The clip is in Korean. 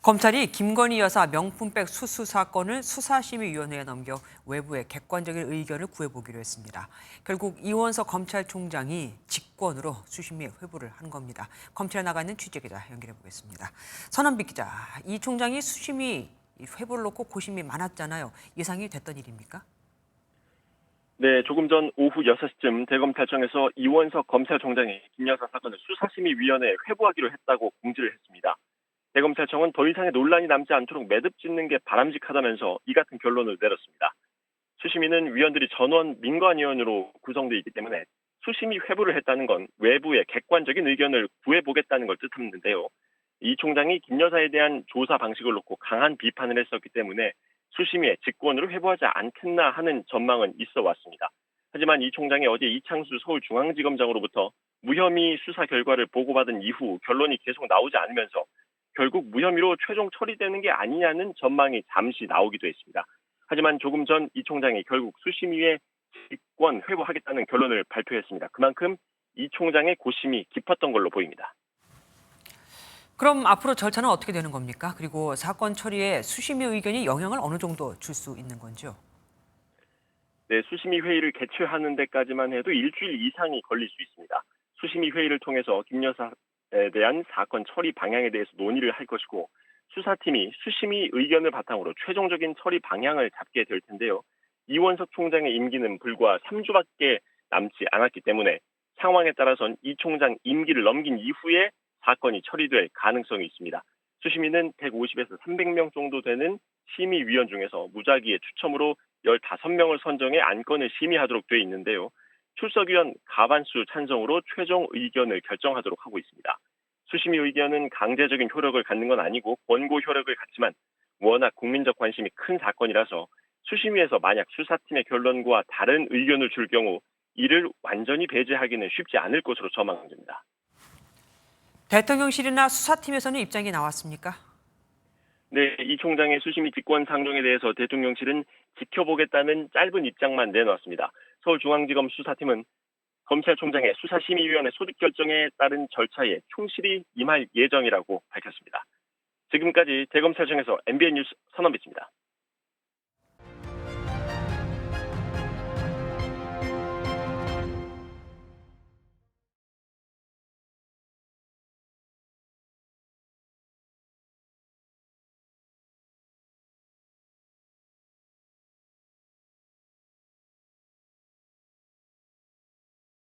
검찰이 김건희 여사 명품백 수수 사건을 수사심의위원회에 넘겨 외부의 객관적인 의견을 구해보기로 했습니다. 결국 이원석 검찰총장이 직권으로 수심위 회부를 한 겁니다. 검찰에 나가 있는 취재기자 연결해 보겠습니다. 선원빛 기자, 이 총장이 수심위 회부를 놓고 고심이 많았잖아요. 예상이 됐던 일입니까? 네, 조금 전 오후 6시쯤 대검찰청에서 이원석 검찰총장이 김 여사 사건을 수사심의위원회에 회부하기로 했다고 공지를 했습니다. 대검찰청은 더 이상의 논란이 남지 않도록 매듭 짓는 게 바람직하다면서 이 같은 결론을 내렸습니다. 수심위는 위원들이 전원 민관위원으로 구성되어 있기 때문에 수심위 회부를 했다는 건 외부의 객관적인 의견을 구해보겠다는 걸 뜻하는데요. 이 총장이 김 여사에 대한 조사 방식을 놓고 강한 비판을 했었기 때문에 수심위에 직권으로 회부하지 않겠나 하는 전망은 있어 왔습니다. 하지만 이 총장이 어제 이창수 서울중앙지검장으로부터 무혐의 수사 결과를 보고받은 이후 결론이 계속 나오지 않으면서 결국 무혐의로 최종 처리되는 게 아니냐는 전망이 잠시 나오기도 했습니다. 하지만 조금 전 이 총장이 결국 수심위에 직권 회부하겠다는 결론을 발표했습니다. 그만큼 이 총장의 고심이 깊었던 걸로 보입니다. 그럼 앞으로 절차는 어떻게 되는 겁니까? 그리고 사건 처리에 수심위 의견이 영향을 어느 정도 줄 수 있는 건지요? 네, 수심위 회의를 개최하는 데까지만 해도 일주일 이상이 걸릴 수 있습니다. 수심위 회의를 통해서 김 여사에 대한 사건 처리 방향에 대해서 논의를 할 것이고 수사팀이 수심위 의견을 바탕으로 최종적인 처리 방향을 잡게 될 텐데요. 이원석 총장의 임기는 불과 3주밖에 남지 않았기 때문에 상황에 따라선 이 총장 임기를 넘긴 이후에 사건이 처리될 가능성이 있습니다. 수심위는 150에서 300명 정도 되는 심의위원 중에서 무작위의 추첨으로 15명을 선정해 안건을 심의하도록 돼 있는데요. 출석위원 과반수 찬성으로 최종 의견을 결정하도록 하고 있습니다. 수심위 의견은 강제적인 효력을 갖는 건 아니고 권고 효력을 갖지만 워낙 국민적 관심이 큰 사건이라서 수심위에서 만약 수사팀의 결론과 다른 의견을 줄 경우 이를 완전히 배제하기는 쉽지 않을 것으로 전망됩니다. 대통령실이나 수사팀에서는 입장이 나왔습니까? 네, 이 총장의 수심위 직권 상정에 대해서 대통령실은 지켜보겠다는 짧은 입장만 내놓았습니다. 서울중앙지검 수사팀은 검찰총장의 수사심의위원회 소집 결정에 따른 절차에 충실히 임할 예정이라고 밝혔습니다. 지금까지 대검찰청에서 MBN 뉴스 선원빛입니다.